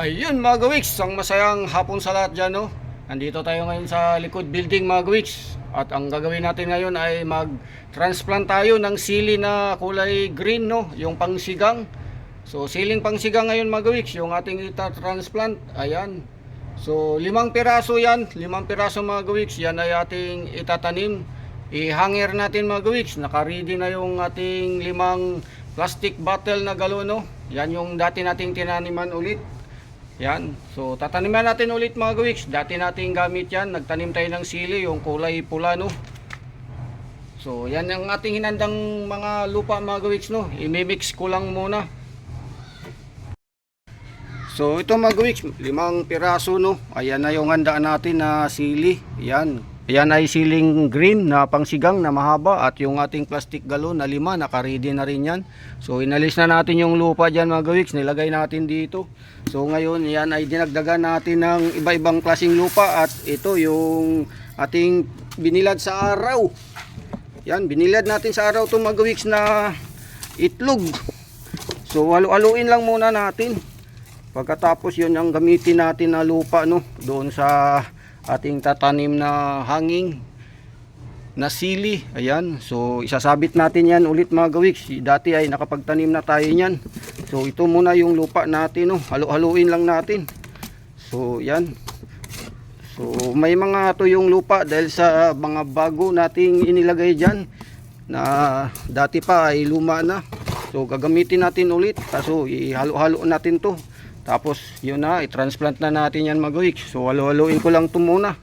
Ayun mga gawiks, ang masayang hapon sa lahat dyan, no? Nandito tayo ngayon sa likod building mga gawiks. At ang gagawin natin ngayon ay mag-transplant tayo ng sili na kulay green, no? Yung pangsigang. So siling pangsigang ngayon mga gawiks, yung ating ita-transplant. Ayan. So 5 piraso yan, 5 piraso mga gawiks. Yan ay ating itatanim. I-hanger natin mga gawiks. Naka-ready na yung ating 5 plastic bottle na galon, no? Yan yung dati nating tinaniman ulit. Yan. So tataniman natin ulit mga gawiks. Dati nating gamit yan. Nagtanim tayo ng sili, yung kulay pula, no. So yan ang ating hinandang mga lupa mga gawiks, no. I-mix ko lang muna. So ito mga gawiks, 5 piraso, no. Ayan na yung handa natin na sili. Yan. Ayan ay siling green na pangsigang na mahaba. At yung ating plastic galon na 5, naka-ready na rin yan. So inalis na natin yung lupa dyan mga gawiks. Nilagay natin dito. So ngayon yan ay dinagdagan natin ng iba-ibang klaseng lupa. At ito yung ating binilad sa araw. Yan, binilad natin sa araw itong mga gawiks na itlog. So halu-haluin lang muna natin. Pagkatapos yun ang gamitin natin na lupa, no, doon sa ating tatanim na hanging na sili. Ayan, so isasabit natin yan ulit mga gawiks. Dati ay nakapagtanim na tayo yan. So ito muna yung lupa natin, no. Halu-haluin lang natin. So yan. So may mga to yung lupa dahil sa mga bago nating inilagay dyan na dati pa ay luma na. So gagamitin natin ulit. So ihalo-halo natin to. Tapos yun na, i-transplant na natin yan mga gawiks. So halo-haloin ko lang ito muna.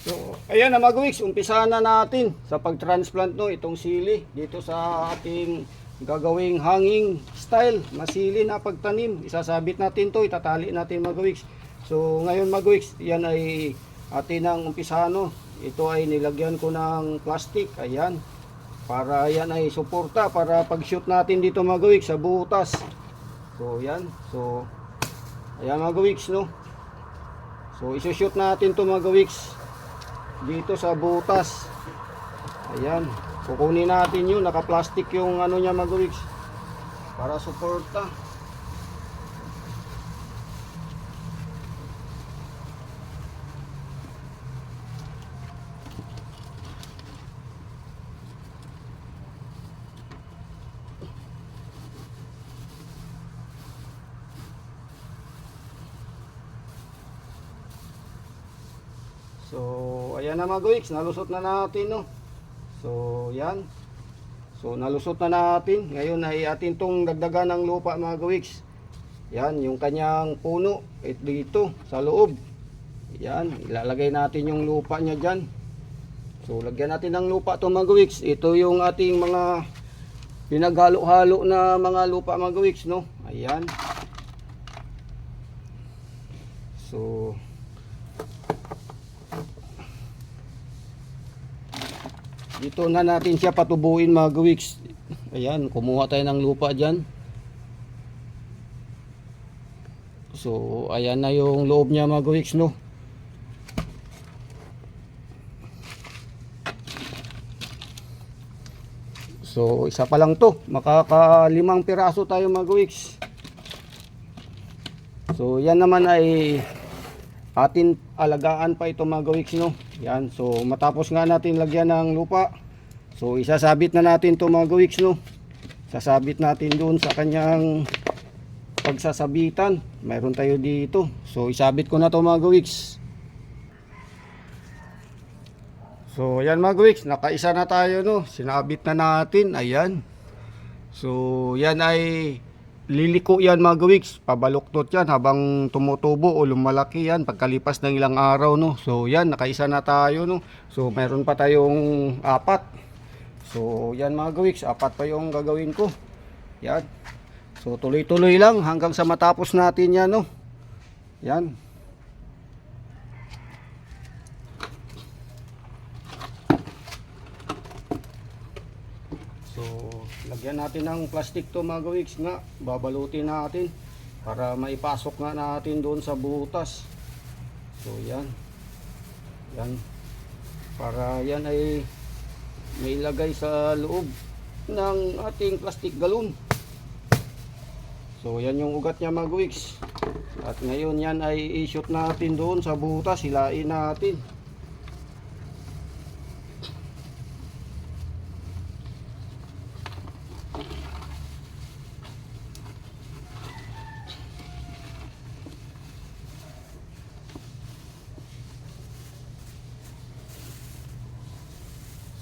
So ayan na mga gawiks, umpisahan na natin sa pag-transplant, no, itong sili dito sa ating gagawing hanging style na sili na pagtanim. Isasabit natin to, itatali natin mga gawiks. So ngayon mga gawiks, yan ay atin ang umpisahan, no. Ito ay nilagyan ko ng plastic. Ayan, para yan ay suporta para pag shoot natin dito mga gawiks sa butas. So yan, so ayan mga gawiks, no. So isushoot natin to mga gawiks dito sa butas. Ayan, kukunin natin yun, naka-plastic yung ano niya mga gawiks para suporta. So ayan na mga gawiks, nalusot na natin, no. So yan. So nalusot na natin. Ngayon ay atin tong dagdagan ng lupa mga gawiks. Yan yung kanyang puno dito sa loob. Yan, ilalagay natin yung lupa niya dyan. So lagyan natin ng lupa to mga gawiks. Ito yung ating mga pinaghalo-halo na mga lupa mga gawiks, no. Ayan. So dito na natin siya patubuin mga gawiks. Ayan, kumuha tayo ng lupa dyan. So ayan na yung loob niya mga gawiks, no. So isa pa lang to, makaka 5 piraso tayo mga gawiks. So yan naman ay atin alagaan pa ito mga gawiks, no. Yan, so matapos nga natin lagyan ng lupa, so isasabit na natin to mga gawiks, no. Sasabit natin doon sa kanyang pagsasabitan. Mayroon tayo dito. So isabit ko na to mga gawiks. So ayan mga gawiks, nakaisa na tayo, no. Sinabit na natin. Ayan. So yan ay liliko yan mga gawiks, pabaluktot yan habang tumutubo o lumalaki yan pagkalipas ng ilang araw, no. So yan, nakaisa na tayo, no. So mayroon pa tayong 4. So yan mga gawiks, 4 pa yung gagawin ko. Yan. So tuloy-tuloy lang hanggang sa matapos natin yan, no. Yan. So lagyan natin ng plastic to mga gawiks nga, babalutin natin para maipasok nga natin doon sa butas. So yan, yan, para yan ay may ilagay sa loob ng ating plastic galon. So yan yung ugat niya mga gawiks. At ngayon yan ay i-shoot natin doon sa butas, hilain natin.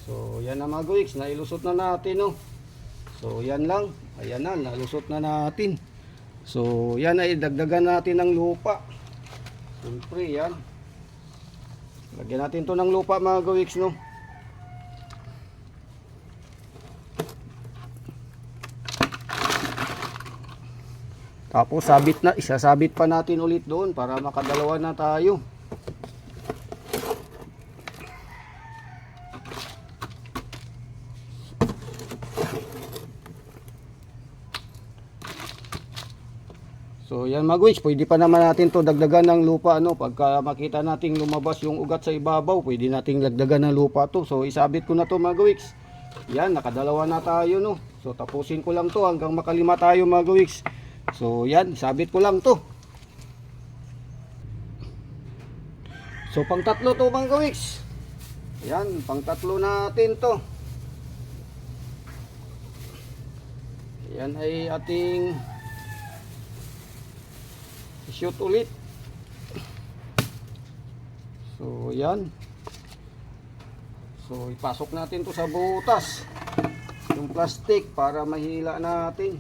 So yan na mga gawiks, nailusot na natin no. So yan lang, ayan na, nalusot na natin. So yan ay dagdagan natin ng lupa. Siyempre yan. Lagyan natin to ng lupa mga gawiks no. Tapos isasabit pa natin ulit doon para makadalawa na tayo. So yan mga gawiks, pwede pa naman natin to dagdagan ng lupa no. Pagka makita nating lumabas yung ugat sa ibabaw, pwede nating dagdagan ng lupa to. So isabit ko na to mga gawiks. Yan, nakadalawa na tayo no. So tapusin ko lang to hanggang makalima tayo mga gawiks. So yan, isabit ko lang to. So pang tatlo to mga gawiks. Yan, pang tatlo natin to. Yan ay ating shoot ulit. So yan. So ipasok natin to sa butas yung plastic para mahila natin.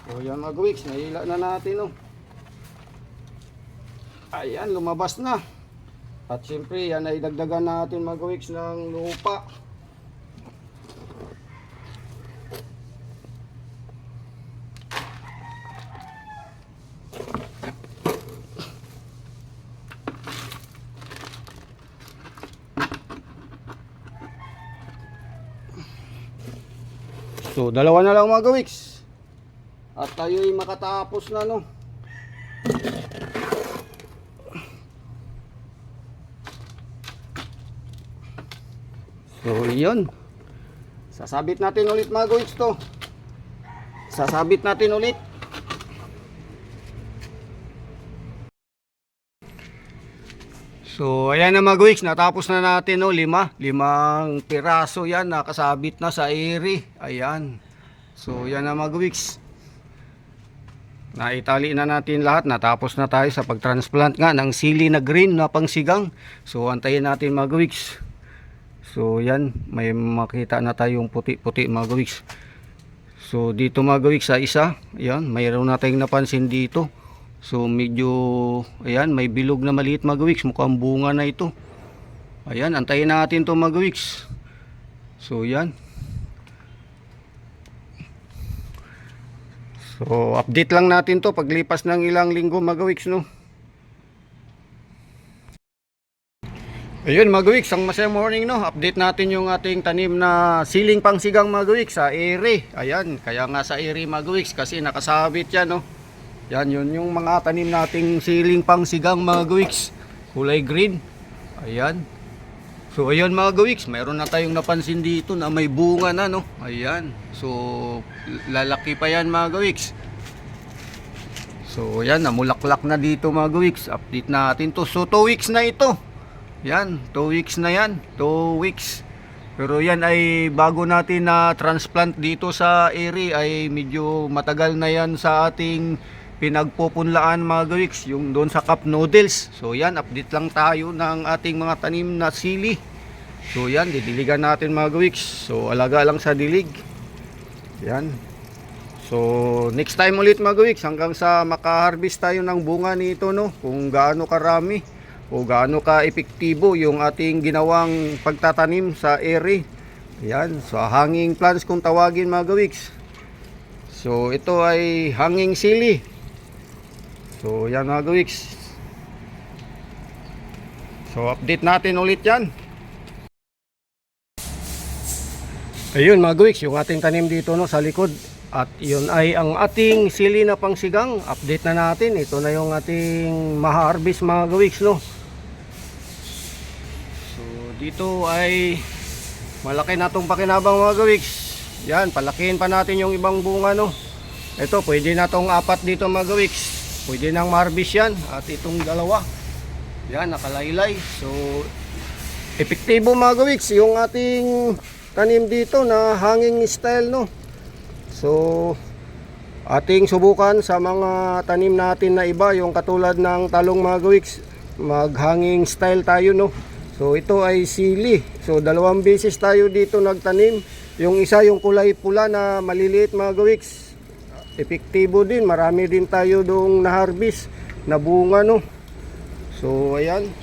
So yan mga gawiks, nahila na natin no. Ayan, lumabas na. At siyempre yan ay dagdagan natin mga gawiks ng lupa. So dalawa na lang mga gawiks. At tayo ay makatapos na no. So yun. Sasabit natin ulit mga gawiks to. Sasabit natin ulit. So ayan na mga gawiks, natapos na natin no, limang piraso yan nakasabit na sa eri. Ayan. So yan na mga gawiks. Naitali na natin lahat, natapos na tayo sa pagtransplant nga ng sili na green na pangsigang. So antayin natin mga gawiks. So yan, may makita na tayong puti-puti mga gawiks. So dito mga gawiks sa isa, ayan, mayroon na tayong napansin dito. So medyo, ayan, may bilog na maliit mga gawiks, mukhang bunga na ito. Ayan, antayin natin to mga gawiks. So yan. So update lang natin to paglipas ng ilang linggo mga gawiks no. Ayun mga gawiks, ang masayang morning no. Update natin yung ating tanim na siling pangsigang mga gawiks sa ere. Ayan, kaya nga sa ere mga gawiks kasi nakasabit yan no. Yan yun yung mga tanim nating siling pangsigang mga gawiks. Kulay green. Ayan. So ayun mga gawiks, mayroon na tayong napansin dito na may bunga na no. Ayan. So lalaki pa yan mga gawiks. So ayan, namulaklak na dito mga gawiks. Update natin to. So 2 weeks na ito. Yan, 2 weeks na yan, 2 weeks. Pero yan ay bago natin na transplant dito sa area ay medyo matagal na yan sa ating pinagpupunlaan mga gawiks, yung doon sa cup noodles. So yan, update lang tayo ng ating mga tanim na sili. So yan, didiligan natin mga gawiks. So alaga lang sa dilig. Yan. So next time ulit mga gawiks, hanggang sa makaharvest tayo ng bunga nito no, kung gaano karami o gaano ka-epektibo yung ating ginawang pagtatanim sa ere. Ayan, so hanging plants kung tawagin mga gawiks. So ito ay hanging sili. So yan mga gawiks. So update natin ulit yan. Ayun mga gawiks, yung ating tanim dito no, sa likod. At yun ay ang ating sili na pangsigang. Update na natin. Ito na yung ating ma-harvest mga gawiks, no. So dito ay malaki na itong pakinabang mga gawiks. Yan, palakihin pa natin yung ibang bunga, no. Ito, pwede na itong 4 dito mga gawiks. Pwede nang ma-harvest yan. At itong dalawa, yan, nakalaylay. So epektibo mga gawiks yung ating tanim dito na hanging style, no. So ating subukan sa mga tanim natin na iba, yung katulad ng talong mga gawiks, maghanging style tayo, no. So ito ay sili. So 2 beses tayo dito nagtanim. Yung isa yung kulay pula na maliliit mga gawiks, epektibo din, marami din tayo doong na-harvest na bunga, no. So ayan.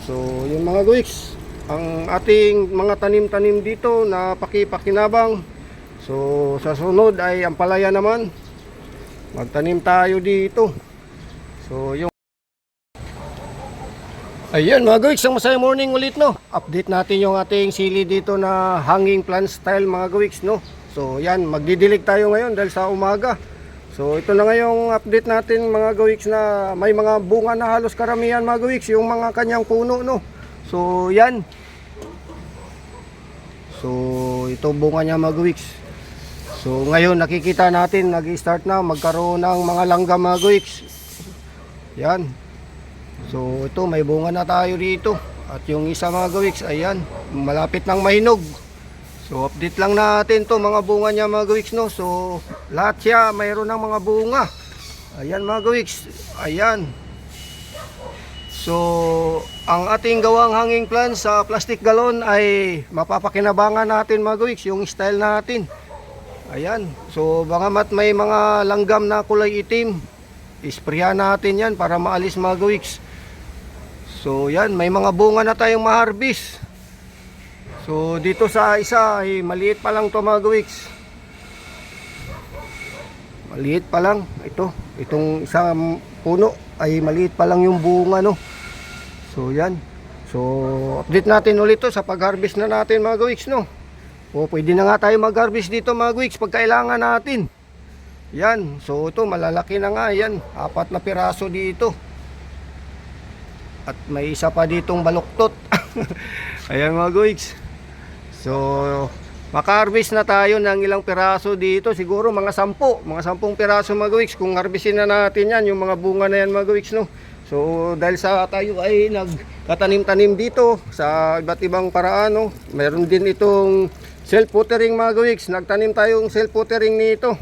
So yung mga gawiks, ang ating mga tanim-tanim dito na pakipakinabang. So sa sunod ay ang palaya naman, magtanim tayo dito. So yung ayan mga gawiks, ang masaya morning ulit, no. Update natin yung ating sili dito na hanging plant style mga gawiks, no. So yan, magdidilig tayo ngayon dahil sa umaga. So ito na ngayong update natin mga gawiks, na may mga bunga na halos karamihan mga gawiks, yung mga kanyang puno, no. So yan. So ito bunga niya mga gawiks. So ngayon nakikita natin nag-start na magkaroon ng mga langgam mga gawiks. Yan. So ito may bunga na tayo dito. At yung isa mga gawiks, ayan, malapit nang mahinog. So update lang natin to mga bunga niya mga gawiks, no. So lahat siya mayroon ng mga bunga. Ayan mga gawiks. Ayan. So ang ating gawang hanging plant sa plastic galon ay mapapakinabangan natin mga gawiks, yung style natin. Ayan. So bagamat may mga langgam na kulay itim, isprayan natin yan para maalis mga gawiks. So yan, may mga bunga na tayong ma-harvest. So dito sa isa ay maliit pa lang to mga gawiks. Maliit pa lang ito. Itong isang puno ay maliit pa lang yung bunga, no. So yan. So update natin ulit to sa pag-harvest na natin mga gawiks, no. O pwede na nga tayo mag-harvest dito mga gawiks pag kailangan natin. Yan. So ito malalaki na nga yan. 4 na piraso dito. At may isa pa ditong baluktot. Ayan mga gawiks. So maka-harvest na tayo ng ilang piraso dito. Siguro mga 10 piraso mga gawiks. Kung harvestin na natin yan, yung mga bunga na yan mga gawiks, no. So dahil sa tayo ay nagkatanim-tanim dito sa iba't ibang paraan, no. Meron din itong self-watering mga gawiks. Nagtanim tayong self-watering nito.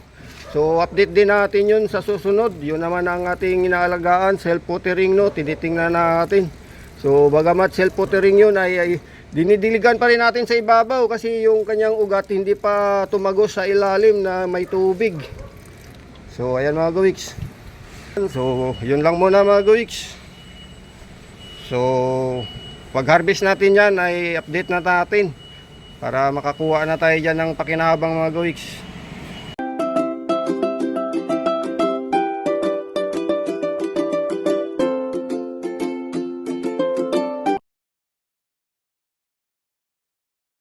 So update din natin yun sa susunod. Yun naman ang ating inaalagaan, self-watering, no. Tinitingnan natin. So bagamat self-watering yun ay dinidiligan pa rin natin sa ibabaw kasi yung kanyang ugat hindi pa tumagos sa ilalim na may tubig. So ayan mga gawiks. So yun lang muna mga gawiks. So pag harvest natin yan ay update na natin para makakuha na tayo dyan ng pakinabang mga gawiks.